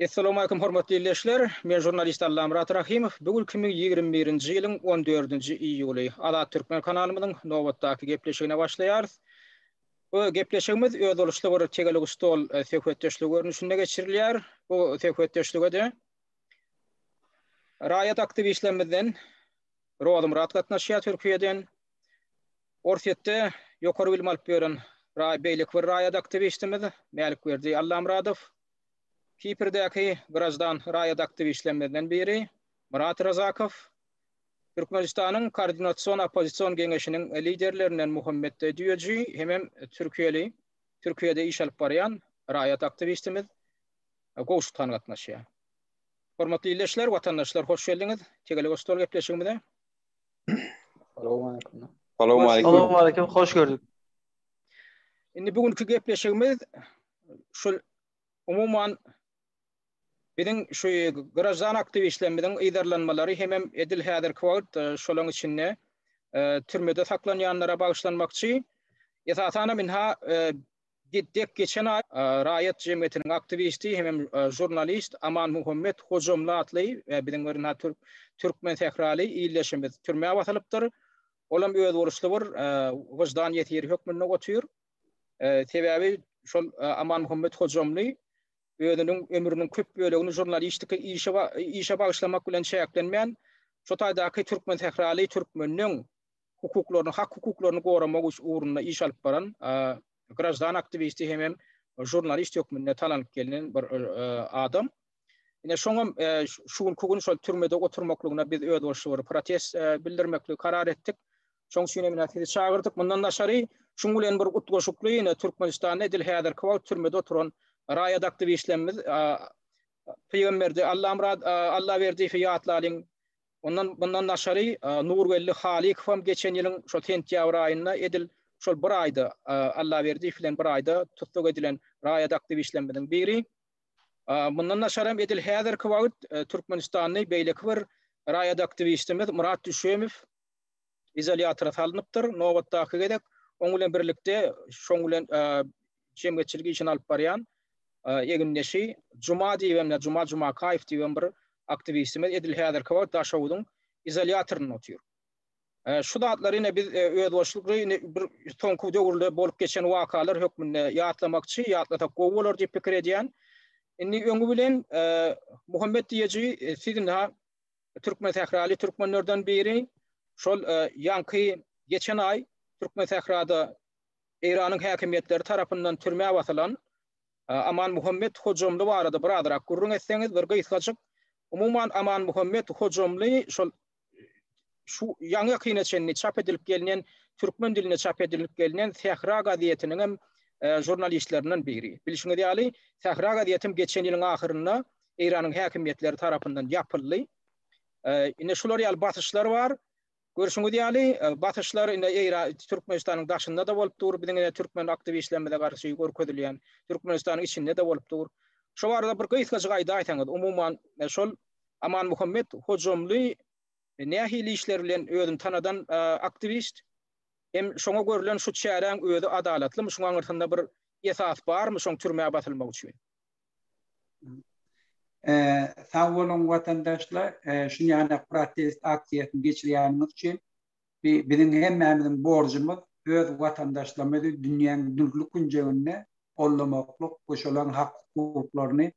Assalamu alaykum hormatly dinleyijiler. Men jurnalist Alla Murat Rahimov. Bugün 2021-nji ýylyň 14-nji iýuly Ala Türkmen kanalymynyň nowatdaky gepleşigine başlaýarys. Bu gepleşigimiz öz oluşly bir tegelik stol söhbetdeşligi görnüşinde geçirilýär. Bu söhbetdeşlige de raýat aktivistlerimizden Roly Murat gatnaşýar Türkiýeden. Orsetde ýokary bilim alyp beren beýlik bir raýat aktivistimiz Mälikberdi Alla Muradow. Kipirdäki birazdan raýat aktivistlerimizden biri Murat Razakow, Türkmenistanyň Koordinasiýon Opozisiýon Geňeşiniň liderlerinden Muhammed Düýeji hem Türkiýede iş alyp barýan raýat aktivistimiz goşdan gatnaşýar. Hormatly dinleyijiler, watandaşlar hoş geldiňiz. Tegelik stol gepleşigimizde. Assalamu alaykum. Hoş gördük. Indi bugünkü gepleşigimiz şol umuman biziň şu garajdan aktivistlerimiziň iýdarlanmalary hem edil häzirki wagt şolaň içinde türmede saklanýanlara bagyşlanmakçy. Esasana minha geçen ay raýat jemgyýetiniň aktivisti hem jurnalist Aman Muhammed Hojomly atly biziň bir Türkmen tehrali iýleşimiz türmäge batylypdyr. Olam öz uruşly bir wyjdan ýetiri hökmüne götür. Sebäbi şol Aman Muhammed Hojomly özünün ömrünün köp bölegini jurnalistik işe bagyşlamak bilen şäklenmän şo taýdaky Türkmen tehrali türkmeniň hukuklaryny, hak hukuklaryny goramak uğrunda iş alyp baran garajdan aktivisti hem jurnalist hökmüne talanyp gelen bir adam. Ine şoňam şugun şol türmede oturmaklygyna biz öz bolşy bir protest bildirmekli karar etdik. Şoň şeýle bilen sizi çağırdyk. Mundan daşary şoň bilen bir utgaşykly ine Türkmenistanyň edil häzirki wagt türmede oturan raýat aktivistlerimiz Peýgamberde Allah berdi fiýatlaryň bundan daşary Nurwelli Halik hem geçen ýylyň şol sentýabr aýynda edil şol bir aýda Allah berdi filan bir aýda tutsak edilen raýat aktivistlerimiziň biri. Bundan daşary edil häzirki wagt Türkmenistanyň beýleki bir raýat aktivistimiz Murat Düşemow izolýatora salыныpdyr. Nowatdaky gedek oň bilen birlikde şoň bilen jemgyýetçiligi üçin alyp barýan eginleşi Juma diýemne Juma Kaýew diýen bir aktivistimiz edil häzirki wagt daşawdyň izolýatoryny otýar. Şu datlaryny biz öz boşlukly bir soňky döwürde bolup geçen wakalar hökmüne ýatlamakçy, ýatlatak gowalar diýip pikir edýän. Indi öňü bilen Muhammed Düýeji sizin ha Türkmen tehrali türkmenlerden biri şol ýanky geçen ay Türkmen tehrada Iranyň häkimetleri tarapyndan türmäge batylan Aman Muhammed Hojomly barada birazrak gurrun etseňiz bir gysgaçyk. Umuman Aman Muhammed Hojomly şol şu ýaňy ýakyneçenni çap edilip gelinen türkmen diline çap edilip gelinen Sahra gazetiniň hem jurnalistlerinden biri. Bilişiňiz ýaly Sahra gazetim geçen ýylyň ahyrynda Iranyň häkimetleri tarapyndan ýapyldy. Ine şular ýaly batyşlar bar. Görüşüňiz ýaly batyşlar ine Türkmenistanyň daşynda da bolup dur, biziň türkmen aktivistlerimize garşy görkezilýän Türkmenistanyň içinde de bolup dur. Şo barada bir gysgaçyk aýda aýtaňyz. Umuman şol Aman Muhammed Hojomly nähili işler bilen özüni tanadan aktivist hem şoňa görülen şu çäreň özü adalatlymy, şoňa ýerinde bir esas barmy şoň türmäge batylmak üçin? Sağ olun vatandaşlar, şunu yani protest aksiyasını geçirýänimiz üçin bizim hemmemizin borcumuz öz vatandaşlarymyzy dünýäniň dünkü günjeginde gollamaklyk, goşulan hak hukuklaryny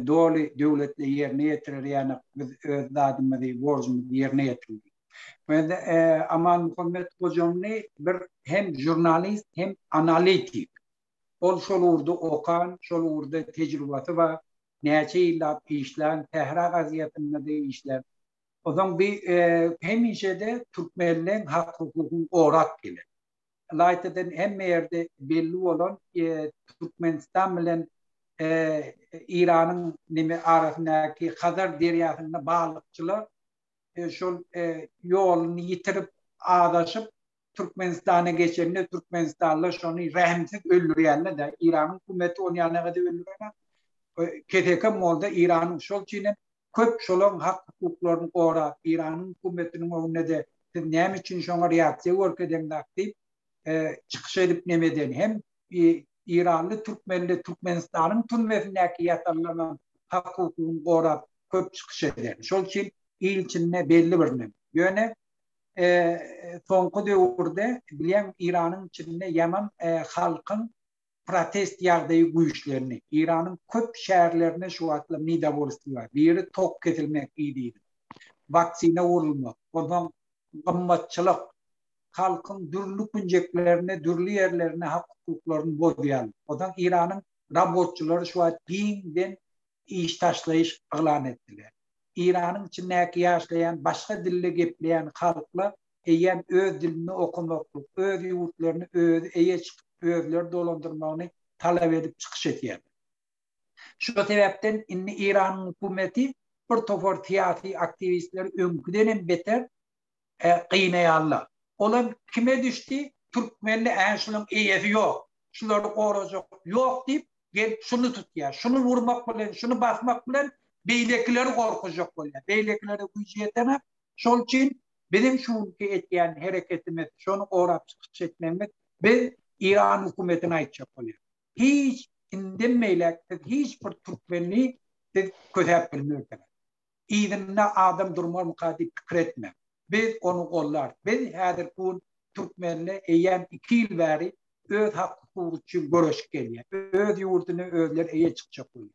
doly döwletle ýerine ýetirir, ýani biz öz dadymyzy, borcumuzy ýerine ýetirdik. Ve Aman Muhammed Hojomly bir hem jurnalist hem analitik. Ol şol urda okan, şol urda tejrübesi var. Näçe ýyllap işler, Tehran gazetinde de işler. O zaman bir hemişede Türkmenliň hak hukukyny orak gelir. Laýtadan hemme ýerde belli olan Türkmenistan bilen Iranyň nime arasyndaky Hazar derýasyna baglykçylar şol ýoluny ýitirip adaşyp Türkmenistana geçeninde Türkmenistanlylar şonu rahimsiz öldürýänler de Iranyň hökümeti onu ýanyna da öldürýär. KTK molda İran'ın şol çiğnen köp şolun hak hukuklaryny gorak, İran'ın hökümetiniň öňünde de näme üçin şoňa reaksiýa görkezden aktyp çykyş edip nemeden hem İranly Türkmenli Türkmenistanyň tünmesindäki ýatanlanan hakukun gorap köp çıkış eder. Şol için ilçinne belli birine. Yöne soňky döwürde bilen İran'ın içinde yaman halkın protest ýagdaýy güýçlerini, İran'ın köp şäherlerine şu atla nida bolýar. Biri tok kesilmek idi. Vaksina urulmak, ondan gymmatçylyk, halkın dürlü kunjeklerine, dürlü yerlerine hak hukuklaryny bozýan. Ondan İran'ın robotçylary şu at dinden iş taşlayış elan etdiler. İran'ın içindäki ýaşaýan, başga dille gepleýän halklar eýen öz dilini okumaklyk, öz ýurtlaryny öz eýe çykyp özleri dolandyrmagyny talap edip çykyş etýär. Şu sebäpden inni İran hökümeti bir topar siyasi aktivistler öňküden beter gynayarlar. Olar kime düşdi? Türkmenli äşliň eýesi ýok. Şulary gorajak ýok diýip gel şunu tutýar. Şunu vurmak bilen, şunu basmak bilen beýlekleri gorkujak bolýar. Beýlekleri güýji ýetemek. Şol üçin bizim şu etýän hereketimiz, şonu gorap çykyş etmemiz biz İran hökümetine aýtjak bolýar. Hiç indemeýler, hiç bir Türkmenli kötäp bilmeýär. İzinde adam durmar mukadip pikir etme. Biz onu gollar. Biz häzir bu Türkmenle eýen 2 ýyl bäri öz hak hukuky üçin görüşip gelýär. Öz ýurduny özler eýe çykjak bolýar.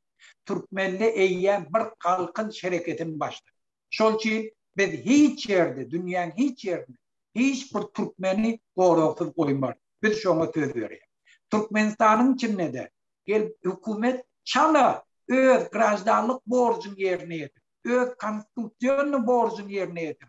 Türkmenle eýen bir halkyn şereketini başladı. Şol üçin biz hiç ýerde, dünýäň hiç ýerinde hiç bir Türkmeni goraksız goýmar. Biz şoňa söz berýär. Türkmenistanyň içinde de gel hökümet çala öz grajdanlyk borjyny ýerine ýetir. Öz konstitusiýony borjyny ýerine ýetir.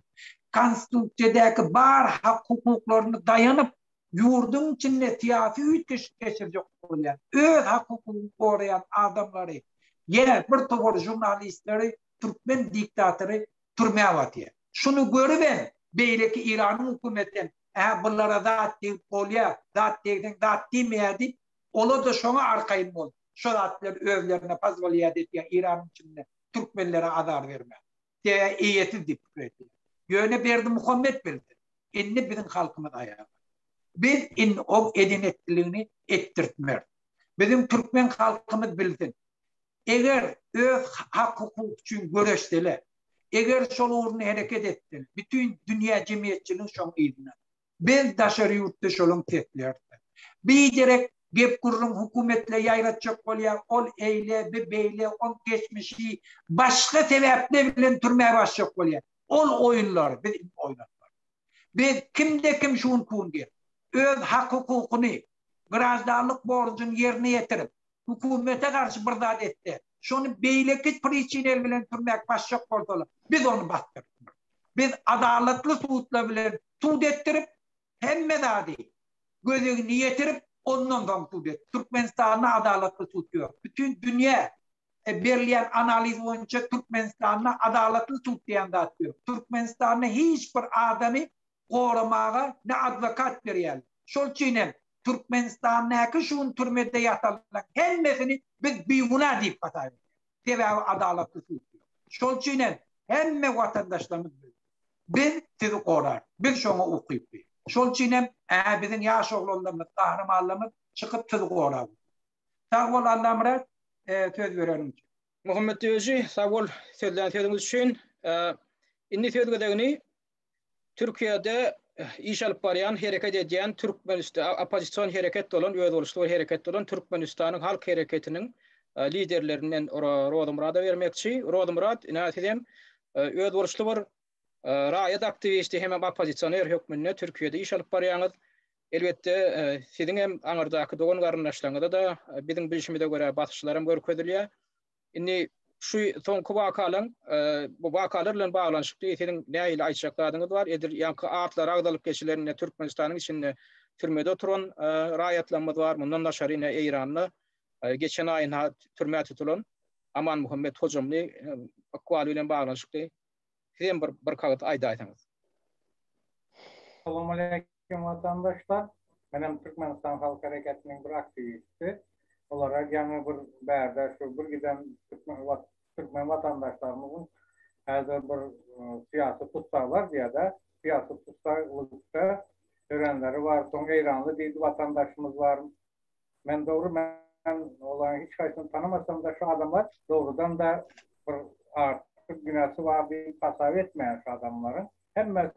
Konstitusiýadäki bar hak hukuklaryny dayanıp ýurdun içinde siyasi üýtgeç geçirjek bolýar. Öz hak hukukyny goraýan adamlary, ýene bir topar jurnalistleri Türkmen diktatory türmäge atýar. Şunu görüben beýleki İran'ın hökümetinden bunlara zat deyip bolýar, zat degden zat diýmedi. Ola da şoňa arkaýyn bol. Şo zatlar özlerine pazwaliyat etýär İran'ın içinde Türkmenlere azar verme. Diye eýeti diýip etdi. Ýöne berdi Muhammed bildi. Inni bizim halkymyz aýagy. Biz o edenetligini ettirtmer. Bizim Türkmen halkymyz bilsin. Eger öz hak hukuk üçin göreşdile, eger şol uğruna hareket etdi, bütün dünya cemiyetçiliğin şoň ýerine. Biz daşary ýurtda şolun tetlerdi. Bir gerek gep kurulum hükümetle ýaýratjak bolýar, ol eýle, beýle, on geçmişi başga sebäpler bilen türmäge başjak bolýar. Ol oýunlar, biz oýnatlar. Biz kimde kim şuň kundir. Öz hak hukukyny, grajdanlyk borjyny ýerine ýetirip, hükümete karşı bir zat etdi. Şonu beýleki priçineler bilen türmäge başjak bolsalar, biz onu bastyrdyk. Biz adaletli suutlar bilen tuğ ettirip, hemme zady gözüni ýetirip, ondan da tuğ ettirip, Türkmenistan'a adaletli suut ýok. Bütün dünýä berliýän analiz boýunça Türkmenistan'a adaletli suut diýen zat ýok. Türkmenistan'a hiç bir adamy goramaga ne advokat berýär. Şol üçin Türkmenistan'daki şuň türmede ýatalan hemmesini biz beýguna diýip ataýar. Sebäbi adaletli suut ýok. Şol üçin hemme watandaşlarymyz biz sizi gorar. Biz şoňa ukyp. Şol üçin bizim ýaş oglanlarymyz, kahramanlarymyz çykyp sizi gorar. Sag bol Allah'ım söz bererim. Muhammed Özi, sag bol sözleriniz üçin. Inni söz gedegini Türkiýede iş alyp barýan, hereket edýän Türkmenistan opozisiýon hereket bolan, öz boluşly hereket bolan Türkmenistanyň halk hereketiniň liderlerinden Rodymurada bermekçi. Rodymurad näçedem öz boluşly bir raýat aktivisti hem opozisiýoner hökmünde Türkiýede iş alyp barýaňyz. Elbetde siziň hem aňardaky dogan garyndaşlaryňyzda da biziň bilişimizde görä batyşlarym görkezilýär. Inni şu soňky wakalyň bu wakalar bilen baglanyşykly siziň näýle aýtjaklaryňyz bar? Edir ýanky atlar agdalyp geçilerinde Türkmenistanyň içinde türmede oturan raýatlarymyz bar. Mundan daşary Eýranly geçen aýyna türmäge tutulan Aman Muhammed hojamly akwaly bilen baglanyşykly siziň bir kagat aýdaýsaňyz. Assalamu aleykum vatandaşlar. Benim Türkmenistan Halk Hareketi'nin bir aktivisti. Olarak yani bir berde şu bir giden Türkmen vatandaşlarımızın hazır bir siyasi tutsaklar diye de siyasi tutsaklıkta öğrenleri var. Son İranlı bir vatandaşımız var. Ben doğru olan hiç kaysını tanımasam da şu adamlar doğrudan da bir artık günahsı var bir tasavvur etmeyen şu adamların. Hem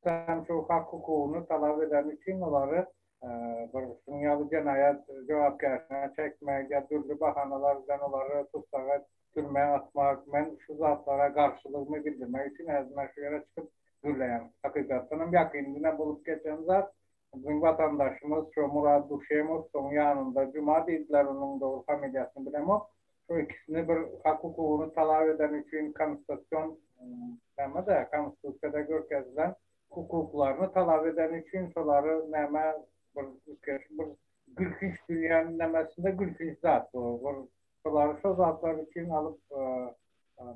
sen şu hak hukukunu talep eden için onları bir dünyalı cinayet cevapkarına çekmek, ya türlü bahanalardan onları tutsağa türmeye atmak, ben şu zatlara karşılığımı bildirmek için azından şu yere çıkıp gürleyen. Hakikaten yakınına bulup geçen zat bizim vatandaşımız şu Murat Duşemov son yanında Cuma dediler onun doğru familyasını bilemiyor. Şu ikisini bir hak hukukunu talep eden için konstitusyon demede konstitusiyada görkezilen hukuklarını talep eden için şoları neme bir gülkünç dünyanın nemesinde gülkünç zat o. Şoları şu zatlar için alıp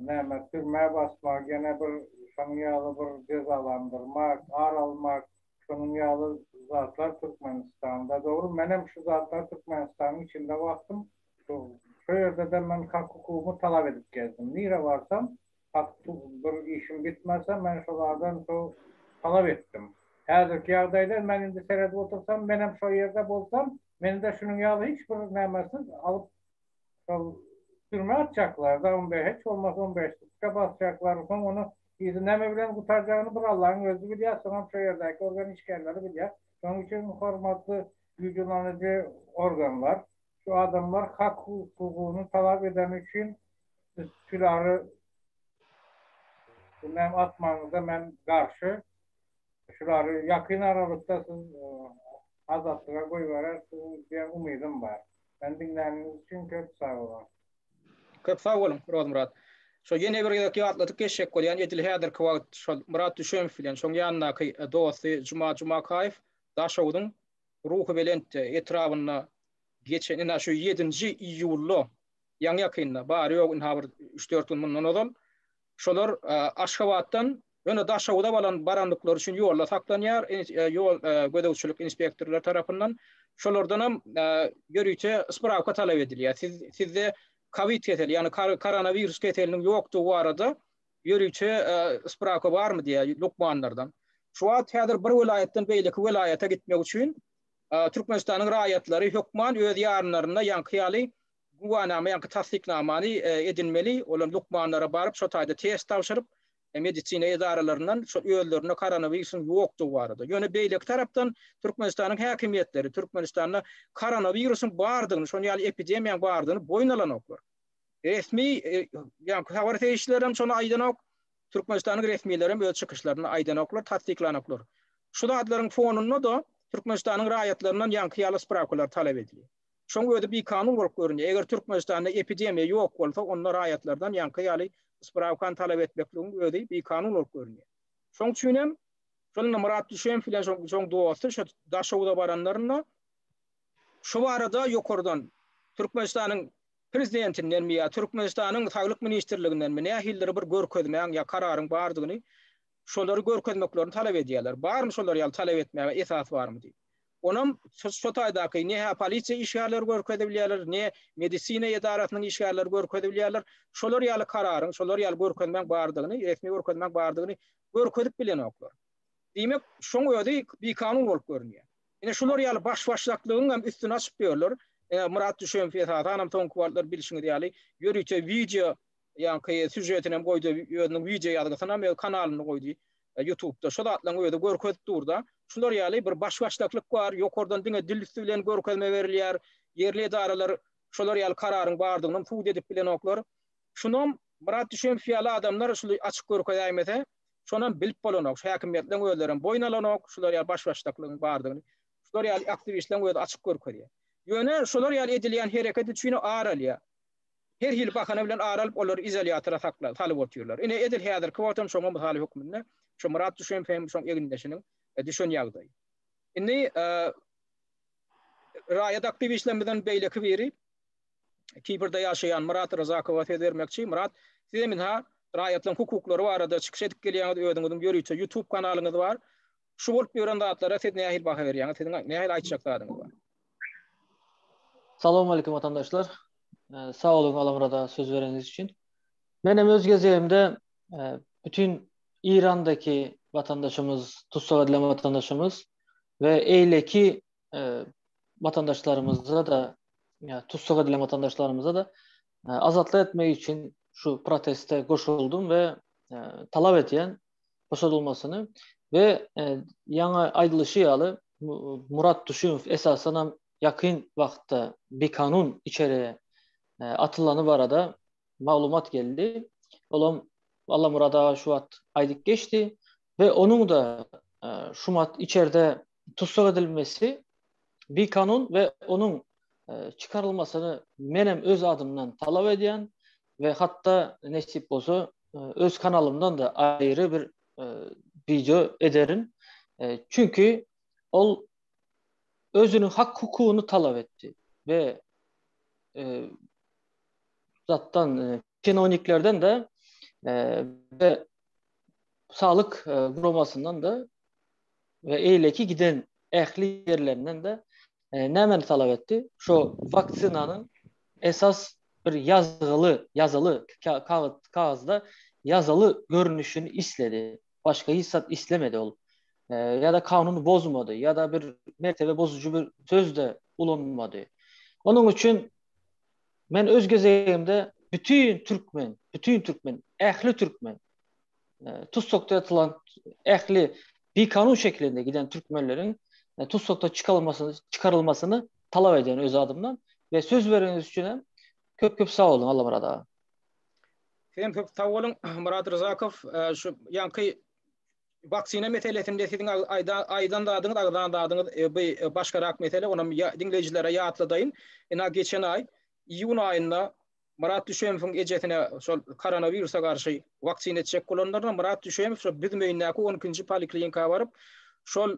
neme türmeye basmak, gene bir şanyalı bir cezalandırmak, ağır almak, şanyalı zatlar Türkmenistan'da doğru. Benim şu zatlar Türkmenistan'ın içinde baktım. Şu yerde de ben hak hukukumu talep edip gezdim. Nire varsam, bir işim bitmezse ben şolardan şu talep ettim. Hazırki yağdaylar ben indi seyredip otursam, benim şu yerde bolsam, beni de şunun yağlı hiçbir nemesiz alıp sürme atacaklar da 15, hiç olmaz 15 dakika basacaklar. Onu izinleme bilen kurtaracağını bir Allah'ın özü biliyor. Sonra şu yerdeki organ işgalleri biliyor. Onun için hormatlı gücülenici organlar, şu adamlar hak hukukunu talep eden için şuları nem atmanıza ben karşı şuları yakın aralıkta siz azatlığa koyuverərsiniz diye umidim var. Ben dinlediğiniz için çok sağ olun. Köp sağ olun Murat. So yine bir atlatık geçecek koyan edil hader kıvat Murat Düşem filan son yanına ki dostu Cuma Kayf daşavudun ruhu belent etrafına geçen şu 7. iyullu yan yakınna bari yok haber 3-4 gün bundan oldu. Şolar Aşgabat'tan yine daşavuda balan baranlıklar için yolla saklanıyor. Yol gödevçilik inspektörler tarafından şolardan görücü spravka talep ediliyor. Sizde Covid ketel yani koronavirüs ketelinin yoktu bu arada görücü spravka var mı diye Lukmanlardan. Şu an hadir bir vilayetten beylik vilayete gitmek için Türkmenistan'ın raiyetleri hükman öz yarınlarına yankıyalı guvaname yankı tasdiknamanı edinmeli olan Lukmanlara barıp şu tayda test tavşırıp medisine idarelerinden şu öllerine koronavirüsün yoktu bu arada. Yöne beylik taraftan Türkmenistan'ın hakimiyetleri Türkmenistan'da koronavirüsün bağırdığını, şu yani epidemiyanın bağırdığını boynalan oklar. Resmi yani haber teyişlerim şunu aydan ok Türkmenistan'ın resmilerin böyle çıkışlarını aydan oklar, tasdiklanan oklar. Şu adların fonunu da Türkmenistan'ın rayatlerinden yankıyalı spravkalar talep ediliyor. Şoň öde bir kanun bolup görünýär. Eger Türkmenistan'da epidemiya ýok bolsa, onlar raýatlardan ýanky spravkan talep etmekligiň öde bir kanun bolup görünýär. Şoň üçin hem şonu Murat Düşem filan şoň dostu şu daşawda baranlaryna şu arada ýokurdan Türkmenistan'ın prezidentinden mi ya Türkmenistan'ın Sağlyk Ministrliginden mi nähilleri bir görkezmeýän ýa kararyň bardygyny şolary görkezmeklerini talep edýärler. Barmy şolary ýaly talep etmäge esas barmy diýip. Onam şotaýdaky ne polisiýa işgärleri görkedebilýärler, ne medisina edaratynyň işgärleri görkedebilýärler. Şolary ýaly kararyň, şolary ýaly görkezmek bardygyny, resmi görkezmek bardygyny görkezip bilen oklar. Diýmek, şoň öde bir kanun bolup görünýär. Ine şolary ýaly başlaşlyklygyň hem üstüne açyp berler. Murat Düşem fiýatanam toňkuwatlar bilişiňi ýaly ýörüçe video ýa-ni süjetine goýdy, ýöňüň video ýadygyna kanalyny goýdy. YouTube'da şu atlan öýde görkezip durda. Şular ýaly bir başlaşlyklyk bar, ýokurdan diňe dil üstü bilen görkezme berilýär. Yerli idaralar şular ýaly kararyň bardygyny tuğ edip bilen oklar. Şunam Murat Düşem fiýaly adamlar şuly açyk görkezäýmese, şonam bilip bolanok, häkimetleriň öýlerini boýnalanok, şular ýaly başlaşlyklygyň bardygyny. Şular ýaly aktivistleriniň öýde açyk görkezýär. Ýöne şular ýaly edilýän hereket üçin aralýar. Her hil bakana bilen aralyp olar izolýatora saklap salyp otyrlar. Ine edil häzir kwotam şoňa muhalif hukmyna şu Murat Düşem hem şoň egindeşiniň düşün ýagdaý. Indi raýat aktivistlerden beýleki biri Kiprde ýaşaýan Murat Razakowa bermekçi. Murat, siz minha raýatlaryň hukuklary barada çykyş edip gelýäňiz öýdüňiz ýörüçe YouTube kanalyňyz bar. Şu bolup ýören zatlara siz nähil baha berýäňiz, siz nähil aýtjaklardyňyz bar. Salam aleykum vatandaşlar. Sağ olun Alamra'da söz vereniz için. Benim öz gezeyimde bütün İran'daki vatandaşımız, tutsak edilen vatandaşımız ve Eyleki vatandaşlarımıza da tutsak edilen vatandaşlarımıza da azatlık etmek için şu proteste koşuldum ve talep ediyen koşulmasını ve yana ayrılışı yalı Murat Düşümov esasen yakın vakitte bir kanun içeriye atılanı var da malumat geldi. Olam Allah Murad'a şu at aylık geçti ve onun da Şumat içeride tutsak edilmesi bir kanun ve onun çıkarılmasını menem öz adımdan talep ediyen ve hatta nesip olsa öz kanalımdan da ayrı bir video ederim. Çünkü o özünün hak hukukunu talep etti ve zaten çinoniklerden de ve sağlık kurumasından da ve eyleki giden ehli yerlerinden de nemen talep etti? Şu vaksinanın esas bir yazılı kağıtda yazılı görünüşünü istedi. Başka hissat istemedi ol. Ya da kanunu bozmadı ya da bir mertebe bozucu bir söz de bulunmadı. Onun için ben öz gözeyimde bütün Türkmen, ehli Türkmen, tutsokta yatılan ehli bir kanun şeklinde giden Türkmenlerin tutsokta çıkarılmasını talep eden öz adımdan ve söz vereniz için köp sağ olun Allah Murad'a. Hem köp sağ olun Murat Rızakov şu yankı vaksine meselesinde sizin aydan dağdınız bir başka rak mesele onun dinleyicilere yatladayın. Geçen ay iyun ayında Murat Düşümov'un ejetine koronavirusa karşı vaksin edecek olanlarına Murat Düşümov bizim öyündeki 12. poliklinika varıp şol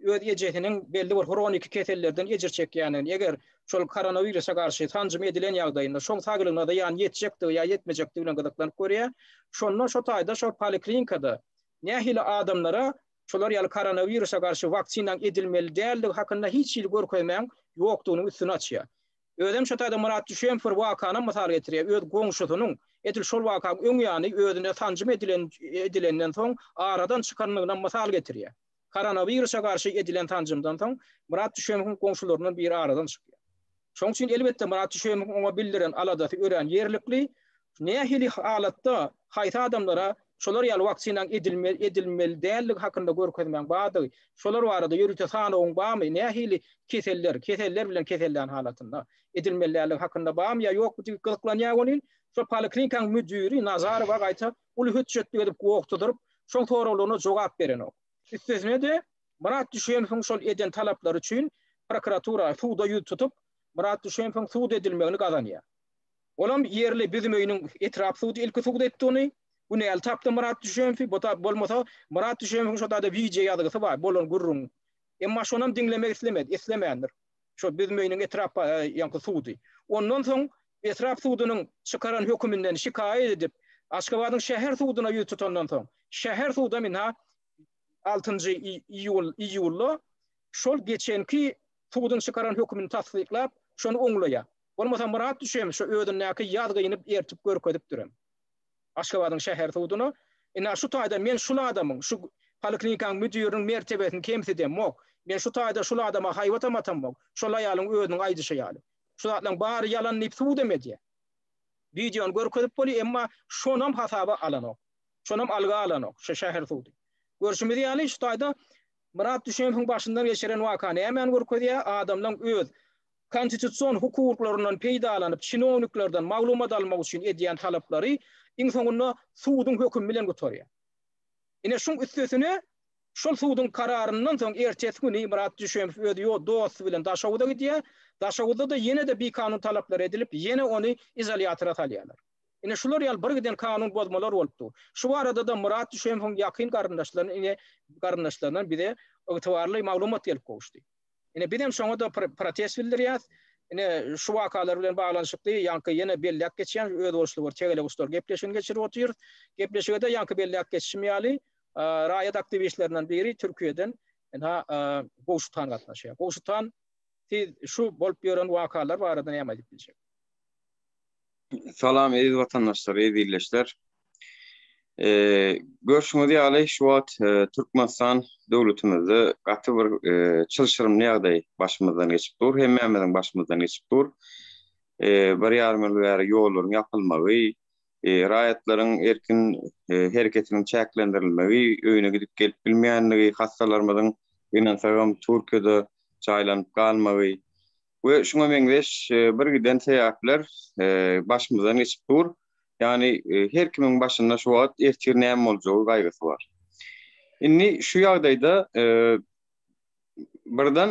öz ejetinin belli bir kronik kesellerden ejirçek yani eğer şol koronavirusa karşı tanzim edilen yağdayında şol sağlığına da yani yetecekti ya yetmeyecekti bilen gıdıklanıp görüyor. Şonno şu tayda şol poliklinikada nehili adamlara şolar yalı koronavirusa karşı vaksinan edilmeli değerli hakkında hiç ilgör koymayan yoktuğunu üstüne açıyor. Ödem şatayda Murat Düşümov vakana misal getiriyor. Öd goňşutynyň etil şol vakany öň ýany ödüne tanjym edilenden soň aradan çykanlygyna misal getiriyor. Koronavirusa karşı edilen tanjymdan soň Murat Düşümowyň goňşularynyň biri aradan çykýar. Şoň üçin elbetde Murat Düşümow oňa bildiren aladaty ören ýerlikli nähili halatda haýta adamlara şolar ýaly vaksinan edilmeli dällik hakynda görkezmän bady şolar barada ýürüte sanawyň bamy nähili keseller bilen kesellän halatynda edilmelilik hakynda bamy ýa ýok diýip gylyklanýar gonin şo poliklinikanın müdiri Nazarowa gaýta ul hüjjetli edip gowukdyryp şoň sorawylaryna jogap beren ok. Üstesine de Murat Düşümowyň şol eden talaplary üçin prokuratura suwda ýüz tutup Murat Düşümowyň suwda edilmegini gazanýar. Olam ýerli bizim öýüniň etrapy suwda ilki suwda etdiňi bu näl tapdy Murat Düşümow bu bolmasa Murat Düşümowyň şo da video ýazgysy bar bolan gurrun. Emma şonam dinlemek islemeýändir. Şo bizim öýüniň etrapy ýanky suwdy. Ondan soň etrap suwdynyň çykaran hökümünden şikaýet edip Aşgabatyň şäher suwdyna ýüz tutandan soň şäher suwda minha 6-njy iýulda şol geçenki suwdyň çykaran hökümini tasdiklap şonu oňlaýar. Bolmasa Murat Düşümow şo ödünnäki ýazgynyp ertip görkezip durýar. Aşgabatyň şäher suwdyny şu taýda men şul adamyň şu poliklinikanyň müdiriniň mertebesini kemseden mok. Men şu taýda şul adama haýwat amatam mok. Şol aýalyň ödüniň aýdyşy ýaly. Şu zatlaryň bary ýalan nip suw demedi. Videony görkezip boli emma şonam hasaba alanok. Şonam alga alanok. Şu şäher suwdy. Görüşmedi ýaly şu taýda Murat Düşümowyň başyndan geçiren wakany hemen görkezýär adamlaryň öz konstitusiýon hukuklarynyň peýdalanyp çinowniklerden maglumat almak üçin edýän talaplary iň soňunda suwdyň höküm bilen götürýär. Ine şoň üstesine şol suwdyň kararyndan soň ertesi güni Murat Düşümow ödüyor dost bilen Daşawda gidýär. Daşawda da ýene de bir kanun talaplary edilip ýene ony izolýatora salýarlar. Ine şular ýaly bir giden kanun bozmalar bolupdy. Şu arada da Murat Düşümowyň ýakyn garyndaşlaryndan biri ygtybarly maglumat gelip gowuşdy. Ine bizim şoňa da protest bildirýär. Ine şu wakalar bilen baglanşykly ýanky ýene belläk geçýän öz bolşulary çegele ustar gepleşen geçirip otyr. Gepleşige de ýanky belläk geçişmýäli raýat aktivistlerinden biri Türkiýeden gowuştan gatnaşýar. Gowuştan şu bolup ýören wakalar barada näme diýip biljek. Salam aziz vatandaşlar, aziz dinleyijiler. Görüşmedi ýaly şu wagt Türkmenistan döwletimizde gaty bir çylşyrym ýagdaý başymyzdan geçip dur, hemmemizin başymyzdan geçip dur. Bir ýarmyl bäri ýollaryň ýapylmagy, raýatlaryň erkin hereketiniň çäklendirilmegi, öýüne gidip gelip bilmeýänligi, hastalarymyzyň finansagam Türkiýede çaýlanyp galmagy we şuňa meňzeş bir giden sebäpler başymyzdan geçip dur. Yani her kimin başında şu wagt ertir näme boljagy gaýgysy bar. Indi şu ýagdaýda birden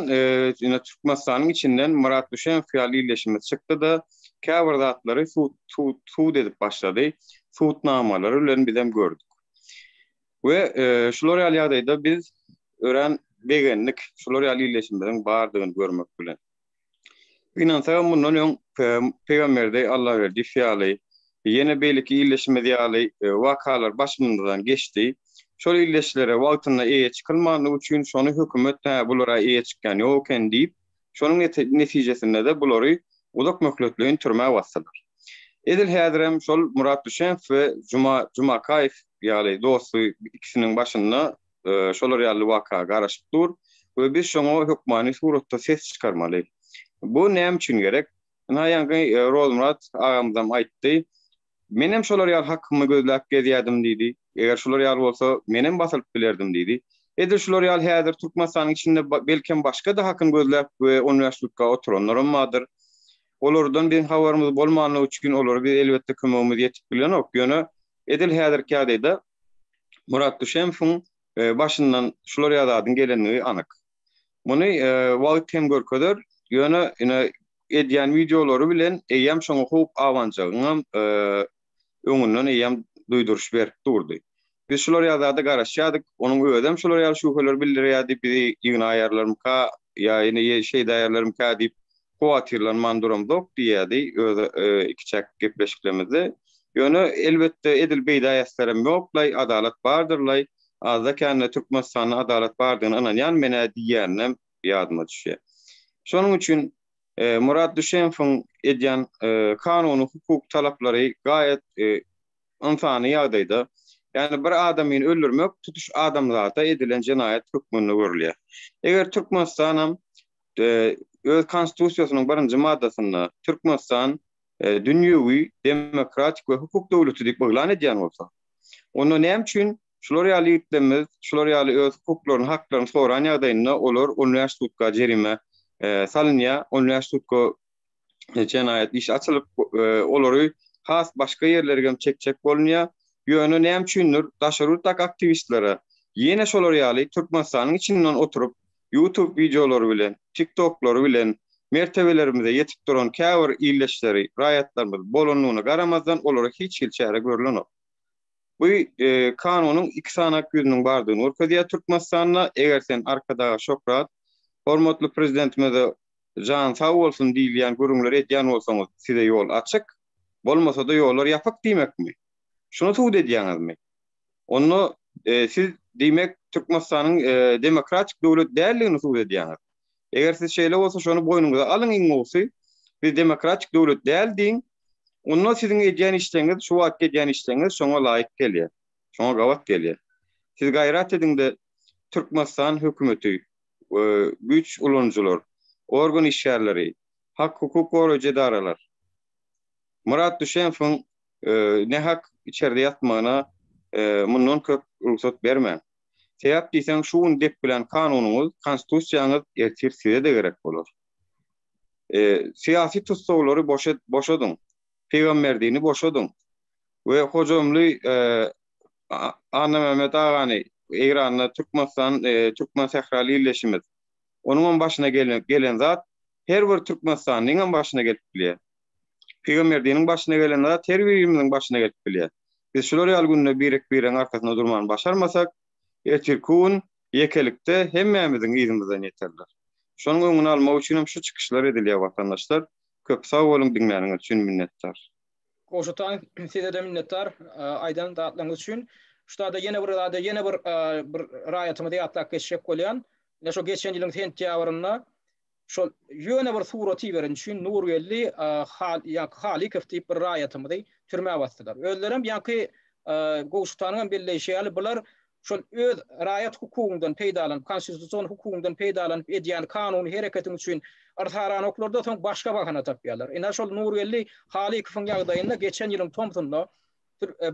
ýene Türkmenistanyň içinden Murat Düşen fiýalleşimi çykdy da käbir zatlary suud edip başlady. Suudnamalary bilen bizem gördük. We şular ýagdaýda biz ören begenlik şular ýalyleşimiň bardygyny görmek bilen. Finansagam bundan öň peýgamberde Allah berdi fiýaly yine belki illeşme diýaly wakalar başmyndan geçdi. Şol illeşlere wagtyna eýe çykylmagy üçin şonu hökümet bulara eýe çykýan ýoken diýip, şonuň netijesinde de bulary uzak möhletliğin türmäge basdylar. Edil häzirem şol Murat Düşen we Juma Kaýew ýaly dosty ikisiniň başynda şolar ýaly waka garaşyp dur we biz şoňa hökmany suratda ses çykarmaly. Bu näme üçin gerek? Näýangy Rol Murat agamdan aýtdy. Menem şolar ýaly hakkymy gözläp gezýärdim diýdi. Eger şolar ýaly bolsa menem basylyp bilerdim diýdi. Edil şolar ýaly häzir Türkmenistanyň içinde belki başga da hakyn gözläp we universitetde oturanlar bardyr. Olardan bir habarymyz bolmanyny üçin olary biz elbetde kömegimiz ýetip bilenok. Ýöne edil häzirki ýagdaýda Murat Düşenowyň başyndan şolar ýagdaýdan gelenligi anyk. Muny wagt hem görkezler. Ýöne edýän videolary bilen eýem şoňa huk awanjagyňam öňünden eýem duýduruş berip durdy. Biz şolar ýagdaýda garaşýadyk, onuň öýdem şolar ýaly şuhlar bildirýärdi, bizi ýygyna aýarlarymka ýa ýene şey daýarlarymka diýip kuwatyrlanman durum dok diýärdi iki çak gepleşiklerimizde. Ýöne elbetde edil beýdaýaslarym ýoklaý, adalet bardyrlaý, azda kände Türkmenistanyň adalet bardygyny ananýan mene diýýärnem ýadyma düşýär. Şonuň üçin Murat Düşenowyň edýän kanuny hukuk talaplary gaýet insany ýagdaýda. Yani bir adamyny öldürmek tutuş adam zata edilen cinayet hükmünde görülýär. Eger Türkmenistan öz konstitusiýasynyň 1-nji maddasynda Türkmenistan dünýäwi demokratik we hukuk döwleti diýip baglan edýän bolsa, onu näme üçin şolar ýaly ýetdimiz, şolar ýaly öz hukuklaryny, haklaryny soran ýagdaýynda olar universitetga jerime salynýar, universitetga cinayet iş açylyp olary has başga ýerlerge çekçek bolunýar. Ýöne näme üçindir daşarutdak aktivistlere ýene şolar ýaly Türkmenistanyň içinden oturup YouTube videolary bilen, TikToklary bilen mertebelerimize ýetip duran käbir illeşleri, raýatlarymyz bolanyny garamazdan olary hiç çäre görülenok. Bu kanunyň iki sanak ýüzüniň bardygyny görkezýär Türkmenistanyna. Eger sen arkadaga şokrat, hormatly prezidentimize jan sag bolsun diýilýän görüňler etýän bolsaňyz size ýol açyk, bolmasa da ýollar ýapyk diýmekmi? Şunu suud edýäňizmi? Onu siz diýmek Türkmenistanyň demokratik döwlet däldigini suud edýäňiz. Eger siz şeýle bolsa şonu boýnuňyza alyň iňogsy, biz demokratik döwlet däl diň. Onu siziň edýän işleňiz, şu wagt edýän işleňiz şoňa laýyk gelýär. Şoňa gawat gelýär. Siz gaýrat ediňde Türkmenistan hökümeti, güç ulanjylar, organ işgärleri, hak hukuk goraýjy edaralar Murat Düşenowyň ne hak içeride ýatmagyna mundan köp ruhsat bermän. Sebäp diýsen şuň dep bilen kanunyňyz, konstitusiýaňyz ertir size de gerek bolar. Siyasi tutsawlary boşadyň. Peýgamberdini boşadyň. We hojamly Anna Mehmet agany Eýranna Türkmen Sehraly illeşimiz. Onuň başyna gelen zat her bir Türkmenistanyň başyna gelip bilýär. Peýgamberdiniň başyna gelen zat her birimiziň başyna gelip bilýär. Biz şolar ýaly günde biriň arkasyna durmany başarmasak, ertirkün yekelikde hemmemizin ýyzymyzdan ýeterler. Şonuň öňüni almak üçin şu çykyşlar edilýär watandaşlar. Köp sag bolun diňmäniňiz üçin minnettar. Goşutan size de minnettar aýdan dağıtlaryňyz üçin. Şurada yine bir raýatymy diýatlak geçip bolýan. Şo geçen ýylyň sentýabrynda şol ýöne bir suraty beren üçin Nurwelli Halikow diýip bir raýatymyzy türmäge basdylar. Özlerem ýa-ki Gowşutanyň belleşýäli bular şol öz raýat hukugundan peýdalan, konstitusiýon hukugundan peýdalan edýän kanuny hereketiň üçin artaranoklarda soň başga bahana tapýarlar. Ina şol Nurwelli Halikiň ýagdaýynda geçen ýylyň Tomsonda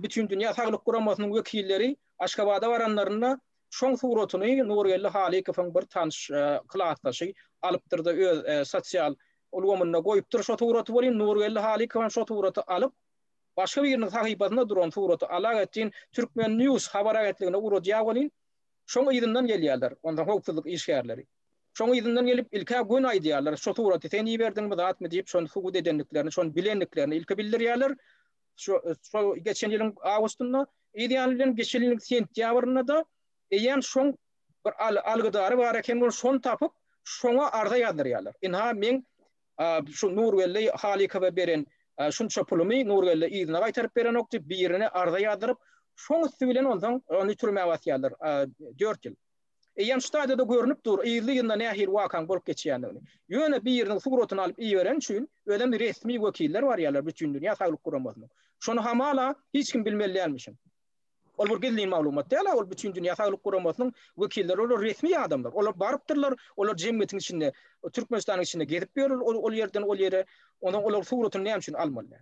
bütün dünýä saglyk guramasynyň wekilleri Aşgabatda baranlaryna şoň suratyny Nurwelli Halikiň bir tanış klassdaşy alypdyrdy, öz sosial ulgamyna goýupdyr şo suraty bolýan. Nurwelli Halikiň şo suraty alyp başga bir ýeriniň sahypasyna duran suraty ala etdiň Türkmen News habar agentligine urudýa bolýan. Şoň ýerden gelýärler, onda howpsuzlyk işgärleri. Şoň ýerden gelip ilka gün aýdýarlar, şo suraty sen ýerdiňmi zatmy diýip şonu suwud edenliklerini, şonu bilenliklerini ilka bildirýärler. Şo geçen ýylyň awgustunda, ideýanlyň geçen ýylyň sentýabrynda da eýen şoň bir algydary bar eken bol şonu tapyp şoňa arda ýazdyrýarlar. Inha men şu Nurwelli Halika beren şunça pulumy Nurwelli ýygyna gaýtaryp beren okdy birini arda ýazdyryp şoň üstü bilen ondan ony türmäge batýarlar 4 ýyl. Eýen ştaýda görünüp dur, ýylygynda nähir wakaň bolup geçýändigini. Ýöne bir ýeriniň suratyny alyp iýeren üçin ödem resmi wekiller bar ýalar bütün dünýä saglyk guramasyny. Şonu hamala hiç kim bilmelýärmişim. Ol bir gizli maglumat däl, ol bütün dünýä saglyk guramasynyň wekilleri, olar resmi adamlar. Olar barypdyrlar, olar jemgyýetiň içinde, Türkmenistanyň içinde gezip berýär, ol ýerden ol ýere, onuň olar suratyny näme üçin almalylar.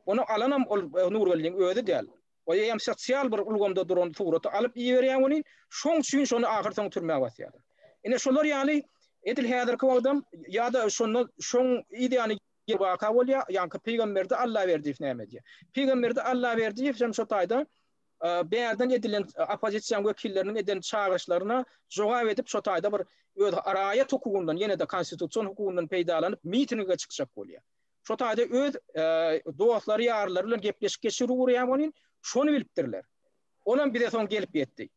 Onu alanam ol Nurwelliň özi däl. O ýem sosial bir ulgamda duran suraty alyp ýeberýän bolýan, şoň üçin şonu ahyrdan türmäge batýarlar. Ine şolar ýaly edil häzirki wagtda ýa-da şoň ideýany waka bolýar, ýa-ni peýgamberde Allah berdi näme diýär. Peýgamberde Allah berdi diýip şo taýda bäýerden edilen opozisiýa wekilleriniň eden çağrışlaryna jogap edip şo taýda bir öz raýat hukugundan, ýene-de konstitusiýon hukugundan peýdalanyp mitinge çykjak bolýar. Şo taýda öz dostlary, ýarlary bilen gepleşip geçirýär bolýan. Şonu bilipdirler. Onam bir de soň gelip ýetdi.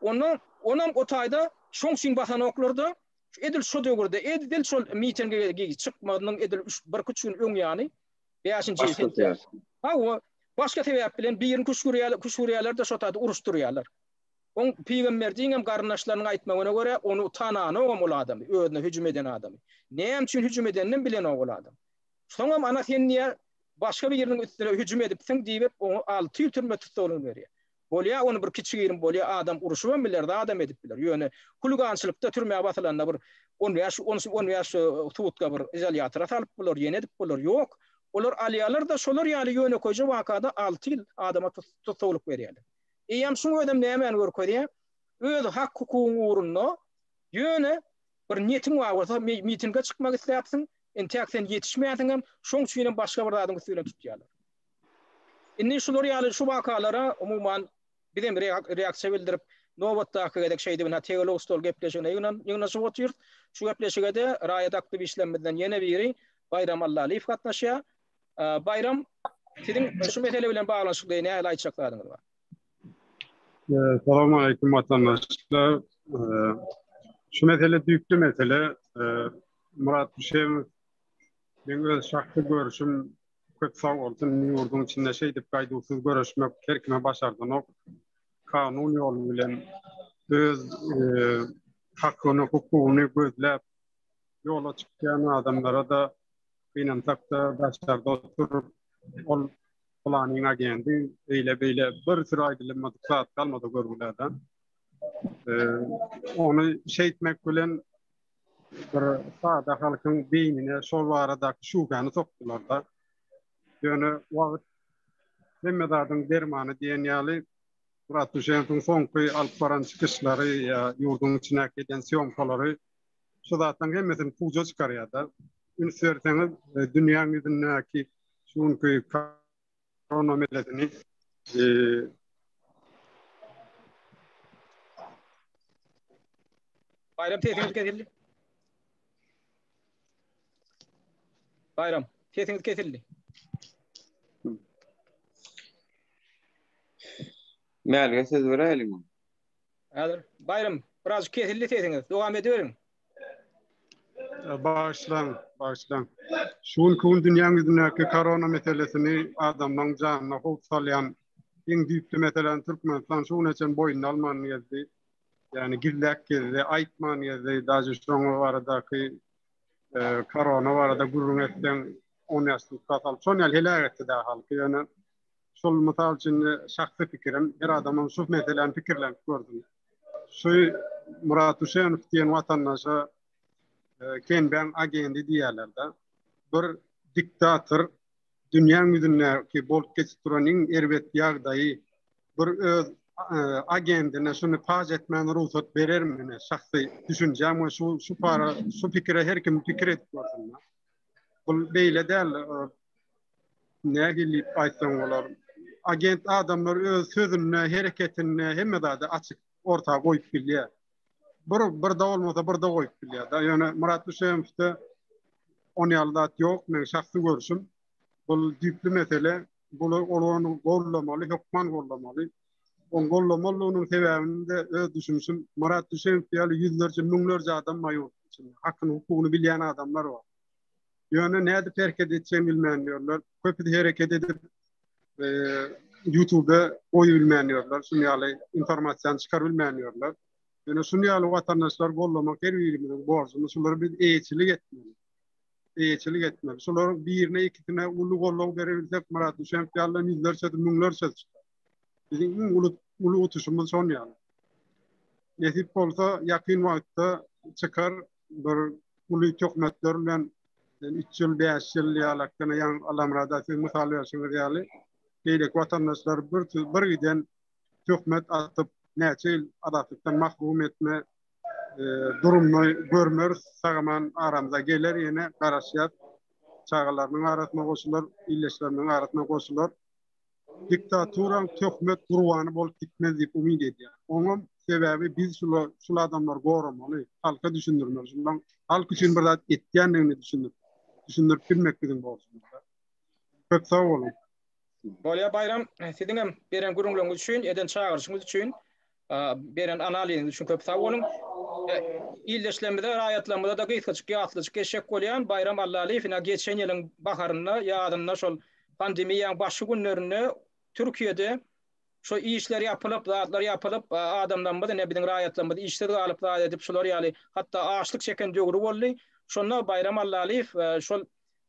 Onam o taýda şoň üçin basanoklarda edil şo döwürde edil şol mitinge çykmagynyň edil 1-2 gün öňýany 5-nji ýyl. Ha başga sebäp bilen bir ýerini kuşgurýarlar da şo taýda uruşdurýarlar. On peýgamber diňem garnaşlarynyň aýtmagyna görä onu tanany ol adam, özüne hüjüm eden adam. Näme üçin hüjüm edenini bilen ol adam. Soňam ana sen niýe başga bir ýeriniň üstüne hüjüm edipsiň diýip onu 6 ýyl türme tutulgyny berýär. Bolýa onu bir kiçik ýerim bolýa adam uruşup biler, adam edip biler. Ýöne kulgançylykda türmäge batylanda bir 10 ýaş tutga bir izolýatora salyp bolar, ýene edip bolar. Ýok. Olar alýarlar da şolar ýaly ýöne koýjy wakada 6 ýyl adama tutulgyk berýärler. Eýem şoň ödem näme görkezýär? Öz hak hukugyny uğrunda ýöne bir niýetim bar bolsa mitinge çykmak isläpsiň, entäksen ýetişmeýändiňem şoň üçin başga bir adam üstüne tutýarlar. Indi şolar ýaly şu wakalara umumyň bizim reaksiýa bildirip nowatdaky gedek şeýdi bina teolog stol gepleşigine ýygyna şup otyr. Şu gepleşigede raýat aktyw işlemlerden ýene biri Bayram Allalyw gatnaşýar. Bayram, siziň şu mesele bilen baglanşykly näme aýtjaklaryňyz bar? Assalamu alaykum vatandaşlar. Şu mesele düýkli mesele. Murat Düşev, ben öz şahsy görüşüm köp sag bolsun, ýurdun içinde şeýdip gaýdusuz görüşmek herkime başardan ok. Kanun ýolu bilen öz hakyny, hukugyny gözläp ýola çykýan adamlara da inantakda başarda oturup ol planyň agendi, beýle bir sürü aýdylmadyk saat kalmady görgülerden. Onu şeýtmek bilen bir sada halkyň beýnine şol baradaky şugany sokdular da. Ýöne wagt Mehmetadyň dermany diýen ýaly Murat Düşewiň soňky alyp baran çykyşlary ýa ýurdun içine giden syomkalary şu zatdan hemmesini puja çykarýar da. Ünsürseňiz dünýäň ýüzündäki şuňky korona meselesini Bayram tesiňiz kesildi. Bayram tesiňiz kesildi. Mälige söz berelim. Häzir Bayram biraz kesildi tesiňiz. Dowam ediberin. Bağışlan. Şuň dünýäň ýüzündäki korona meselesini adamlaryň janyna howp salýan iň düýpli meselen Türkmenistan şuň üçin boýuna alman ýerdi. Yani gizlek gezdi, aýtman ýerdi, daşy şoňa baradaky korona barada gurrun etden 10 ýaşlyk gatal şoň ýaly helak etdi da halky. Ýöne şol misal üçin şahsy pikirim, her adamın şu meselen pikirlenip gördüm. Şu Murat Uşenov diýen watandaşa ken ben agendi diýerler-de. Bir diktator dünýäň ýüzündäki bolup geçip duranyň erbet ýagdaýy bir öz agendine şunu paj etmäne ruhsat berermi? Şahsy düşünjem we şu para şu pikire her kim pikir edip bolsun. Bu beýle däl nägili aýtsaň bolar. Agent adamlar öz sözüne, hereketine hemme zada açyk ortaga goýup bilýär. Bir da bolmasa bir da goýup bilýär. Ýöne Murat Uşenov'da on ýaldat ýok, men şahsy görüşüm. Bu düýpli mesele, bunu olany gollamaly, hökman gollamaly. On gollamalygynyň sebäbini de öz düşünüşüm. Murat Uşenov ýaly ýüzlerce, müňlerce adam maýur. Hakyny, hukugyny bilýän adamlar bar. Ýöne näde terk edeceğini bilmeýärler. Köpüde hereket edip YouTube'da oy bilmeýärler. Şunu ýaly informasiýa çykar bilmeýärler. Ýöne şunu ýaly watandaşlar gollamak her birimiziň borçumuz. Şolary biz eýetçilik etmeli. Eýetçilik etmeli. Şolaryň birine ikisine uly gollaw berebilsek Murat Uşenov ýaly ýüzlerce, müňlerce çykar. Bizim ulu utuşumuz son ýaly. Nesip bolsa ýakyn wagtda çykar bir uly töhmetler bilen 3 ýyl 5 ýyl ýalakdan ýan alamrada siz mysal berýärsiňiz ýaly. Beýlek watandaşlar bir giden töhmet atyp näçe ýyl adatykdan mahrum etme durumny görmer, sagaman aramyza geler ýene garaşýar. Çağalarynyň arasyna goşular, illeşleriniň arasyna goşular. Diktatoran töhmet gurwany bolup gitmez diýip umyd edýär. Oňam sebäbi biz şu adamlar goramaly, halka düşündirmeli. Şundan halk üçin bir zat etýändigini düşündirip bilmekdigin bolsun. Köp sag bolun. Bolýa Bayram, siziň hem beren gurulmagyňyz üçin, eden çağırşyňyz üçin, beren analiziňiz üçin köp sag bolun. İlleşlemede, raýatlamada da gysgaçyk ýatlyjyk geçek bolýan Bayram Allaliýew geçen ýylyň baharyna ýadyna şol pandemiýaň başy günlerinde Türkiýede şu işler yapılıp, zatlar yapılıp, adamdan bada ne bilin raýatlanmady, işleri alıp da edip şolar ýaly hatda açlyk çeken döwri boldy. Şonda Bayram Allaliýew şol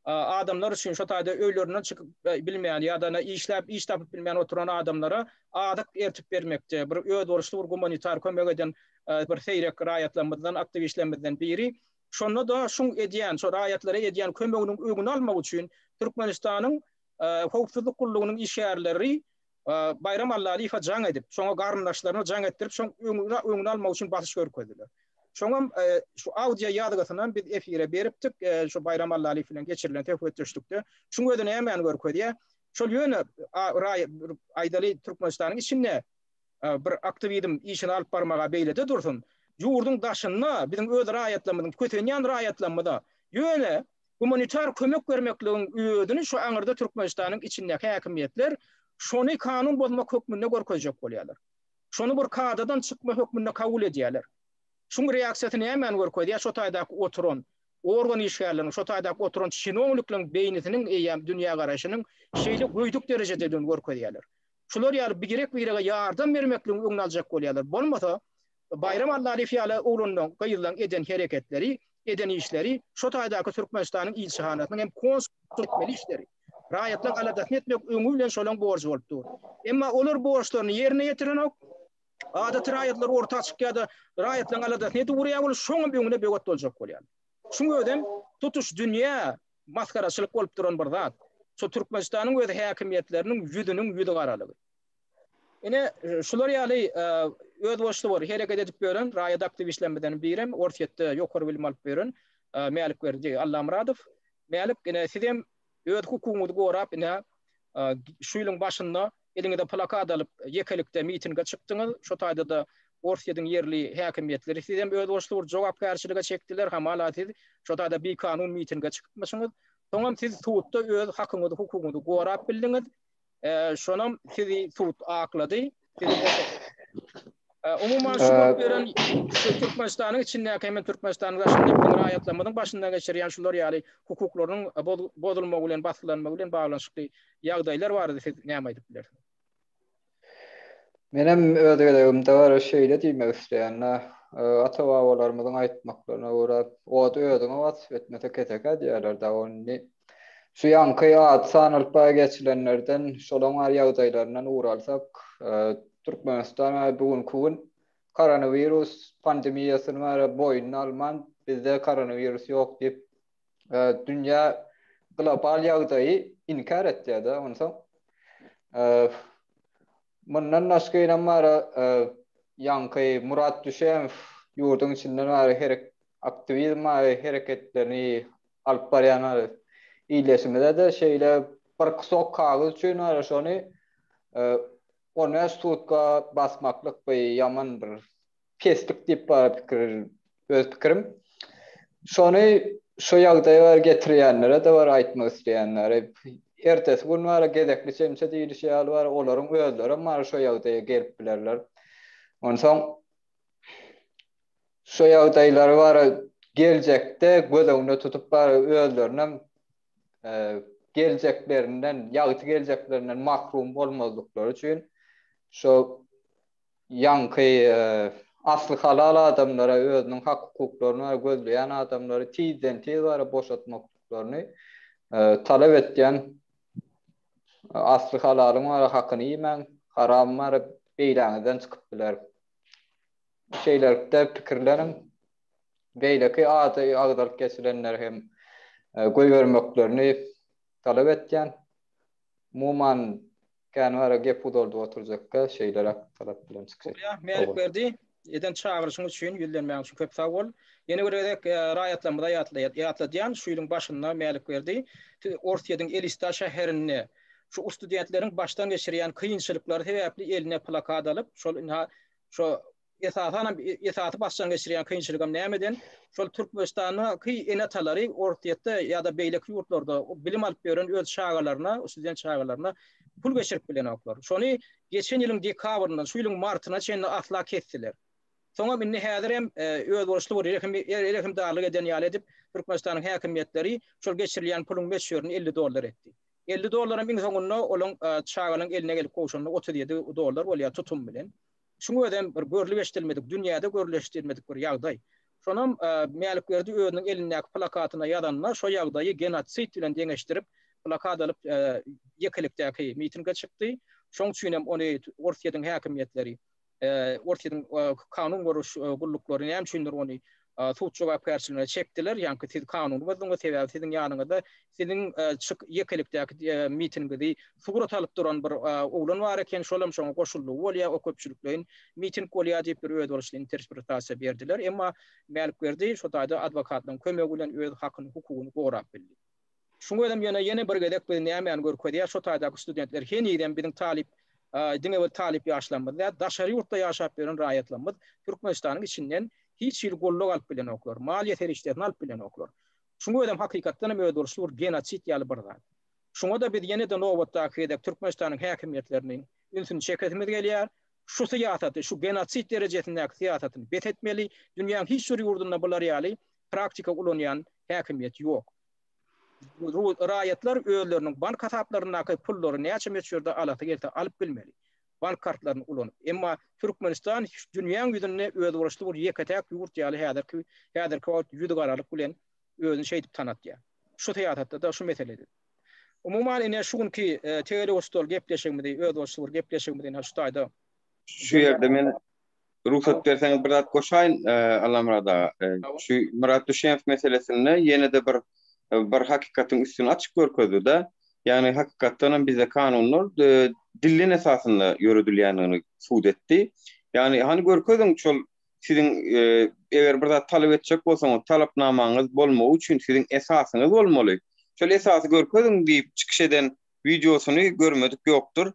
adamlar üçin şu taýda öýlerinden çykyp bilmeýän ýa-da iş tapyp bilmeýän oturan adamlara adyk ertip bermekde. Bir öz borçly bir humanitar kömek eden bir seýrek raýatlanmadan, aktivistlerden biri. Şonda da şuň edýän, şu raýatlara edýän kömeginiň öňüni almak üçin Türkmenistanyň howpsuzlyk gullugynyň işgärleri Bayram Allaliýew jaň edip, şoňa garyndaşlaryny jaň etdirip, şoň öňüni almak üçin basyş görkezdiler. Şoňam şu audio ýadygasynyň biz efire beripdik, şu Bayram Allaliýew bilen geçirilen töhfetçilikde. Şuň ödüne hemen görkezdiler. Şol ýöne aýdaly Türkmenistanyň içinde bir aktivizm işini alyp barmaga beýlede dursun. Ýurdun daşyna biziň öz raýatlamynyň kötenýän raýatlamada ýöne humanitar kömek bermekligiň öýüdini şu aňyrda Türkmenistanyň içindäki häkimetler şonu kanun bozmak hökmünde görkezjek bolýarlar. Şonu bir kadadan çykma hökmünde kabul edýärler. Şuň reaksiýasyny hemen görkezýär, şu taýdaky oturan organ işgärleriniň, şu taýdaky oturan çinowlikliň beýnitiniň eýem dünýä garaşynyň şeýle goýduk derejede görkezýärler. Şular ýaly birek birege ýardam bermekligiň öňüni aljak bolýarlar. Bolmasa Bayram Allaliýew ýaly ugrundan gaýylan eden hereketleri, eden işleri şu taýdaky Türkmenistanyň ilçihanatynyň hem konsul etmeli işleri. Raýatlaryň aladatny etmek öňü bilen şolaň borçy bolup dur. Emma olar borçlaryny ýerine ýetirenek, adat raýatlar orta çykýarda raýatlaryň aladatny etip urýar bolup şoňa öňüne begat boljak bolýar. Şuň ödem tutuş dünýä maskaraçylyk bolup duran bir zat. Şu Türkmenistanyň öz häkimetleriniň ýüzüniň ýüzi garalygy. Ene şular ýaly öz boşly bar hereket edip beren raýat aktivistlerden birem ortaýetde ýokary bilim alyp beren Mälik berdi Allamuradov. Mälik ene sizem öz hukugyny gorap ene şu ýylyň başynda eliňde plakat alyp ýekelikde mitinge çykdyňyz. Şu taýda da ortaýedyň ýerli häkimetleri sizem öz boşly bir jogapkärçiliге çekdiler. Hamala siz şu taýda bir kanun mitinge çykmasyňyz. Soňam siz tuutda öz hakyňyzy, hukugyňyzy gorap bildiňiz. Şonam sizi tuut aklady. Umuman şu beren Türkmenistanyň içindäki hem Türkmenistanyň başynda raýatlamanyň başyndan geçirýän şular ýaly hukuklaryň bozulmagy bilen, basylmagy bilen baglanşykly ýagdaýlar bardy. Siz näme aýdyp bilersiz? Menem ödeglerimde var şeýle diýmek isleýän, ata-babalarymyzyň aýtmaklaryna görä, o ödüňe wasf etmese ketek edýärler da ony şu yankı at sanalpa geçilenlerden şolan ýagdaýlaryna uğralsak, Türkmenistan bugün koronavirus pandemiýasyny boyuna alman, bizde koronavirus yok diýip dünýä global ýagdaýy inkar etdi da onsoň. Mundan başga mara yankı Murat Düşemew ýurdun içinden aktivizm hereketlerini alyp barýan iýleşmede de şeýle bir kysok kagız üçin şonu ona sutka basmaklyk bir ýaman bir peslik diýip öz pikirim. Şonu şu ýagdaýa getirýänlere de bar aýtmak isleýänler. Ertesi gün var gedekli çemçe diýilýär var, olaryň özleri mar şu ýagdaýa gelip bilerler. Onsoň şu ýagdaýlar var geljekde gözüňde tutup bar özlerine geljeklerinden, ýagty geljeklerinden mahrum bolmazlykları üçin şu yankı asly halal adamlara özüniň hak hukuklaryny gözleýän adamlary tizden tiz var boşatmaklaryny talep etýän asly halalyň hakyny ýemen, haram var beýleňizden çykyp biler. Şeýlerde pikirleriň beýleki agdalyk geçirenler hem goý bermeklerini talep etýän. Muman kanwara gep boldy oturjakka şeýler talep bilen çykýar. Ya, melik berdi. Eden çağırışyň üçin ýüllenmäň üçin köp sag bol. Ýene görek raýatlamada ýatladýan şu ýylyň başynda melik berdi. Ortiýadyň Elista şäherine şu studentlerin baştan geçirýän kıyınçylyklary sebäpli eline plakat alyp, şol esaty baştan geçirýän kıyınçylygam nämeden? Şol Türkmenistanyň enatalary ortiýatda ýa-da beýleki ýurtlarda bilim alyp beren öz şagalaryna, student şagalaryna pul geçirip bilen oklar. Şonu geçen ýylyň dekabryndan şu ýylyň martyna çenli atla ketdiler. Soňa minni häzir hem öz borçly bir darlyk eden ýaly edip Türkmenistanyň häkimetleri şol geçirilýän puluň meşhurny $50 etdi. $50 min soňunda olaň çagalyň eline gelip goşanly $37 bolýar tutum bilen. Şuňa ödem bir görleşdirilmedik, dünýäde görleşdirilmedik bir ýagdaý. Şonam melik berdi özüniň elindäki plakatyna ýazanlar şo ýagdaýy genotsit bilen deňeşdirip plakat alyp ýekelikdäki mitinge çykdy. Şoň üçin hem ony ortiýadyň häkimetleri ortiýadyň kanun goruş gullukları näme üçindir ony tutjak personel çekdiler. Ýa-ni siz kanuny bozdunuz, sebäbi siziň ýanyňyzda siziň ýekelikdäki mitingde surat alyp duran bir oglan bar eken, şolam şoňa goşuldy. Bolýa o köpçüliklerin miting bolýar diýip bir öz borçly interpretasiýa berdiler. Emma melik berdi şu taýda adwokatlaryň kömegi bilen öz hakyny, hukugyny gorap bildi. Şuňa edem ýene bir gedek bir näme görkezýär, şu taýdaky studentler heniden biziň talip diňe talip ýaşlanmady. Daşary ýurtda ýaşap beren raýatlanmaz. Türkmenistanyň içinden hiç ýyl golluk alyp bilen oklar, maliýet herişlerini alyp bilen oklar. Şuňa edem hakykatdan hem öwdürşlür genotsit ýaly bir zat. Şuňa da biz ýene-de nowatdaky edep Türkmenistanyň häkimetleriniň ünsüni çeketmez gelýär. Şu siýasaty, şu genotsit derejesindäki siýasatyny bet etmeli. Dünýäniň hiç bir ýurdunda bular ýaly praktika ulanýan häkimet ýok. Raýatlar özleriniň bank hasaplaryna pullary näçe meçhurda alyp bilmeli. Bank kartlaryny ulanyp. Emma Türkmenistan dünýäň ýüzünde öz borçly bir ýeketäk ýurt ýaly häzirki ýüzü garalyk bilen özüni şeýdip tanatýar. Şu teýatda da şu meseledir. Umuman ene şuňky telewostol gepleşigimde öz borçly bir gepleşigimde şu taýda. Şu ýerde men ruhsat berseňiz bir zat goşaýyn alamrada. Şu Murat Düşemew meselesinde ýene de bir hakikatin üstüne açık görkezdi da, yani hakikatdan bize kanunlar dillin esasında yürüdülýänini suud etdi. Yani hani görkezdiň şol siziň eger bir zat talep etjek bolsaňyz talapnamaňyz bolmagy üçin siziň esasyňyz bolmaly. Şol esasy görkezdiň diýip çykyş eden videosuny görmedik ýokdur.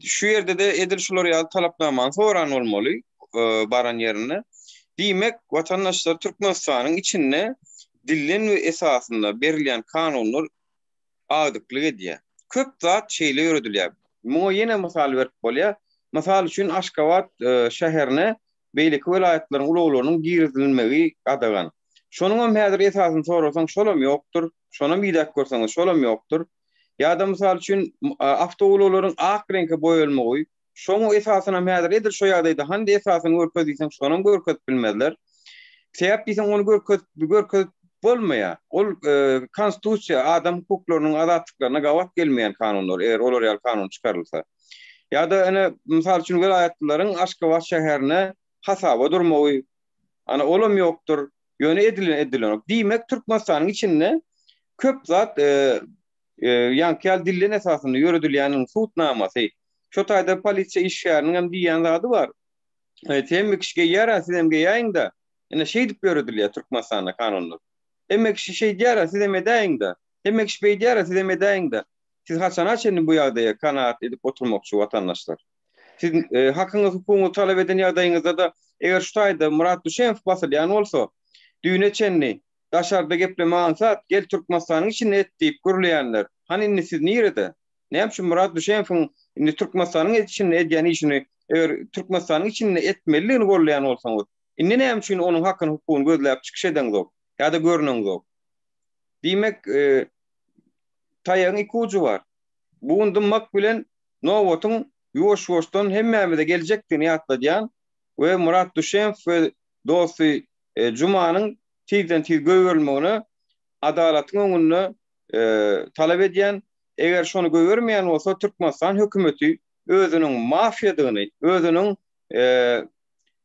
Şu ýerde de edil şular ýaly talapnamaň soran bolmaly baran ýerine. Diýmek watandaşlar Türkmenistanyň içinde dillin ve esasında berilýän kanunlar agdyklyk edýär. Köp zat şeýle ýürüdülýär. Muňa ýene mysal berip bolýar. Mysal üçin Aşgabat şäherine beýleki welaýatlaryň ulaglarynyň girizilmegi adagan. Şonuň hem häzir esasyny sorasaň şolam ýokdur. Şonam ýdak görseňiz şolam ýokdur. Ýa-da mysal üçin awtowulaglaryň ak reňke boýalmagy, şoňa esasyna häzir edil şo ýagdaýda hande esasyny görkezdiňiz şonam görkezip bilmezler. Sebäp biziň onu görkezip bolmaya. Ol konstitusiya adam hukuklarynyň azatlyklaryna gawat gelmeýän kanunlar, eger olar ýaly kanun çykarylsa. Ya da ene misal üçin vilayatlaryň Aşgabat şäherine hasaba durmagy, ana olam ýokdur, ýöne edilen. Diýmek Türkmenistanyň içinde köp zat ýankyal dillen esasyny ýöredilýäniň suwtnamasy. Şo taýda polisiýa iş şäheriniň hem diýen zady bar. Emek kişiге ýara sizemge ýaýynda, ene şey diýip ýöredilýär Türkmenistanda kanunlar. Emek kişi şey diýär, sizem edäýinde. Emek kişi beý diýär, sizem edäýinde. Siz haçan açyny bu ýagdaýa kanaat edip oturmakçy watandaşlar. Siz hakyňyzy hukuky talap eden ýagdaýyňyzda da eger şu taýda Murat Düşeňew basylýan bolsa, düýne çenni daşarda geplemänsat gel Türkmenistanyň içinde et diýip gürleýänler. Hani indi siz nirede? Näme üçin Murat Düşeňewiň indi Türkmenistanyň içinde edýän işini eger Türkmenistanyň içinde etmeliligini gorlaýan bolsaňyz, indi näme üçin onuň hakyny hukukyny gözläp çykyş eden zok, ýa-da görünen zok? Diýmek taýagyň iki uju bar. Bu undymmak bilen Nowotyň ýoş-ýoşdan hemmämize geljekdigini ýatladýan we Murat Düşeňew we dosy Jumanyň tizden tiz göwerilmegini adalatyň öňünde talap edýän, eger şonu göwermeýän bolsa Türkmenistan hökümeti özüniň mafiýadygyny, özüniň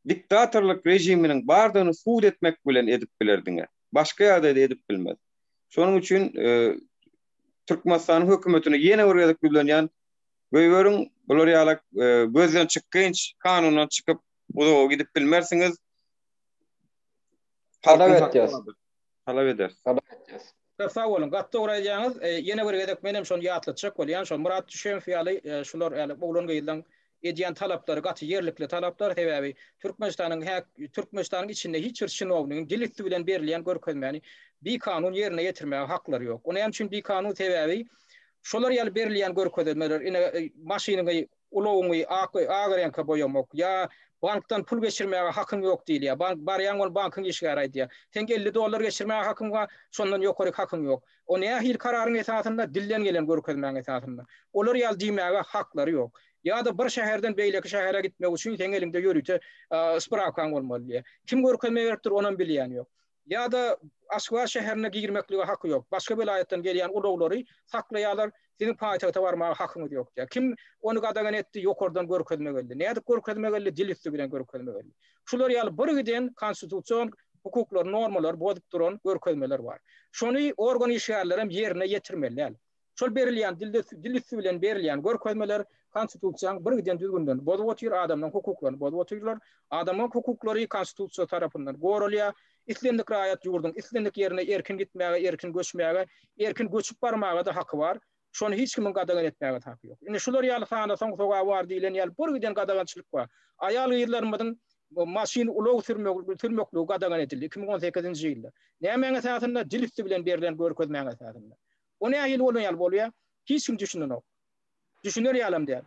diktatorlyk rejiminiň bardygyny suwd etmek bilen edip bilerdiňe. Başga ýagdaýda edip bilmez. Şonuň üçin Türkmenistan hökümetini ýene öwredip bilenýän göweriň bular ýaly gözden çykynç kanundan çykyp bu gidip bilmersiňiz. Talap eder. Sağ olun. Gatda uğraýaňyz, ýene bir gedek menem şonu ýatlyjak bolýan, şo Murat Düşeňew ýaly şular ýaly bugün gyýylan edýän talaplar, gaty yerlikli talaplar sebäbi Türkmenistanyň içinde hiç bir şinownyň dilitli bilen berilýän görkezmäni bir kanun ýerine ýetirmäge haklary ýok. Ony hem üçin bir kanun sebäbi şolar ýaly berilýän görkezmeler, ine maşynyny ulowyny agryanka boýamak, ýa bankdan pul geçirmäge hakyň ýok diýilýär. Barýan ol bankyň işe garaýdy. Sen $50 geçirmäge hakyň bar, şondan ýokary hakyň ýok. O nähil kararyň esasynda dillen gelen görkezmäň esasynda. Olar ýaly diýmäge haklary ýok. Ya da bir şäherden beýleki şähere gitmek üçin sen elinde ýörüte spravkaň bolmaly. Kim görkezme beripdir onuň bilýän ýok. Ya da Aşgabat şäherine girmeklige haky ýok. Başga vilayatdan gelýän ulawlary saklaýarlar, senin paýtagta barmagy hakyň ýok. Kim onu gadagan etdi, ýokardan görkezme geldi. Näde görkezme geldi, dilitli bilen görkezme geldi. Şular ýaly bir giden konstitusiýon, hukuklar, normalar bozup duran görkezmeler bar. Şonu organ işgärler hem ýerine ýetirmeliler. Şol berilýän dilitli bilen berilýän görkezmeler konstitusiýaň bir giden düzgünden bozup otyr, adamyň hukuklaryny bozup otyrlar. Adamyň hukuklary konstitusiýa tarapyndan gorulýar. İslendik raýat ýurdun, islendik ýerine erkin gitmäge, erkin göçmäge, erkin göçüp barmaga da haky bar. Şonu hiç kimin gadagan etmäge haky ýok. Ine şular ýaly sanda soňsoga bar diýilen ýaly bir giden gadagançylyk bar. Aýal ýyllarymyň maşyn ulow sürmekli gadagan edildi 2018-nji ýylda. Näme esasynda dilitli bilen berilen görkezmäge esasynda. O nähil bolýar? Hiç kim düşünýär. Düşünür ýalym diýär.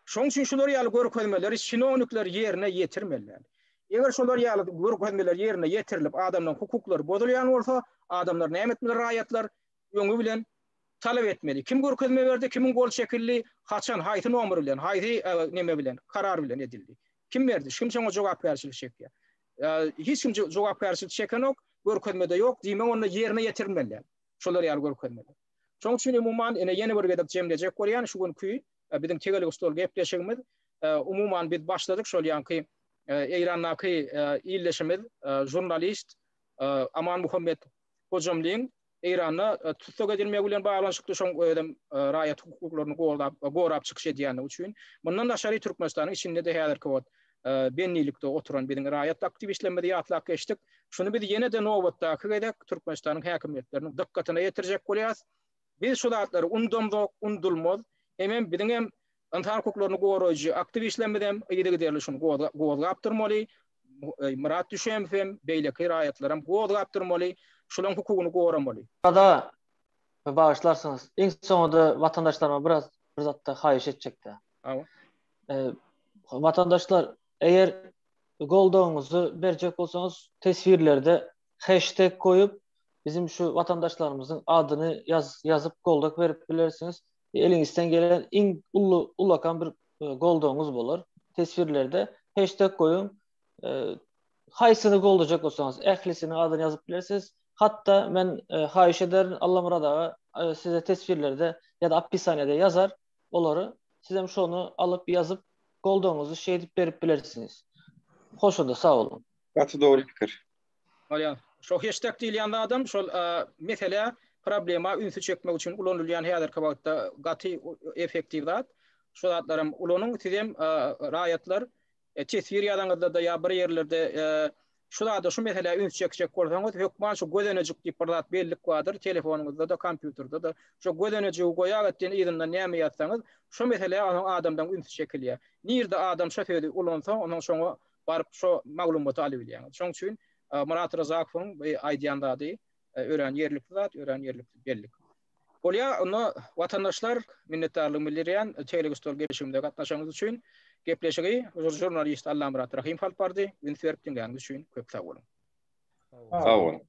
Şoň üçin şular ýaly görkezmeleri şinownyklar ýerine ýetirmeliler. Eger şolar ýaly görkezmeler ýerine ýetirilip adamyň hukuklary bozulýan bolsa, adamlar näme etmeli raýatlar öňü bilen talap etmeli. Kim görkezme berdi, kimin gol şekilli, haçan, haýty nomer bilen, haýty näme bilen, karar bilen edildi. Kim berdi? Kim şoňa jogap berýärçilik çekdi? Hiç kim jogap berýärçilik çeken ýok, görkezmede ýok, diýmek onu ýerine ýetirmeliler. Şolar ýaly görkezmeler. Şoň üçin umuman ýene bir gedek jemlejek bolýan şu günkü biziň tegelik stol gepleşigimiz umuman biz başladyk şol ýanky Eýrandaky illeşimiz jurnalist Aman Muhammed Hojamlyň Eýranda tutsak edilmegi bilen baglanyşykly şoň raýat hukuklaryny gorap çykyş edýäni üçin mundan daşary Türkmenistanyň içinde de häzirki wagt bennilikde oturan biziň raýat aktivistlerimiz ýatlap geçdik. Şunu biz ýene de nowatdaky gedek Türkmenistanyň häkimetleriniň dikkatyna ýetirjek bolýar. Biz şu zatlary undulmaz. Hemen biziň hem insan hukuklaryny goraýjy aktivistlerimiz hem ýa-da şunu gowapdyrmaly. Murat Düşeňew hem beýleki raýatlar hem gowapdyrmaly. Şolaryň hukugyny goramaly. Ada bağışlarsanız en sonunda vatandaşlarıma bir zatda haýyş etjekdi. Vatandaşlar eğer goldoňuzy berjek bolsaňyz tesvirlerde hashtag koyup bizim şu vatandaşlarımızın adını yazıp goldak verip bilersiniz. Eliňizden gelen en ulakan bir goldoňuz bolar. Tesvirlerde hashtag koyun. Haýsyny goldajak bolsaňyz ählisiniň adyny ýazyp bilersiz. Hatta men haýyş ederim Allah murada size tesvirlerde ya da appisanede yazar. Olary sizem şonu alıp yazıp goldoňuzy şey edip berip bilersiniz. Hoşunda sağ olun. Gatı doğru fikir. Ýa, şo hashtag diýilýän adam şol mesele problema ünsü çekmek üçin ulanylýan häzirki wagtda gaty effektiv zat. Şo zatlarym ulanyň sizem raýatlar tesir ýadaňyzda da ýa bir ýerlerde şu da şu mesele ünsü çekjek bolsaňyz hökman şu gözenejik diýip bir zat bellik bardyr telefonuňyzda da kompýuterda da şu gözenejigi goýar etden ýerinde näme ýatsaňyz şu mesele adamdan ünsü çekilýär. Nirde adam şoföri ulansa onuň şoňa baryp şu maglumaty alyp bilýär. Şoň üçin Murat Razakowyň aýdýandady ören yerlik zat, ören yerlik bellik. Bolýa onu watandaşlar minnetdarlyk bildirýän televizor gelişimde gatnaşaňyz üçin gepleşigi jurnalist Allah Murat Rahim Falpardy, Ünsüwerk dinleýän üçin köp sag bolun. Sağ olun.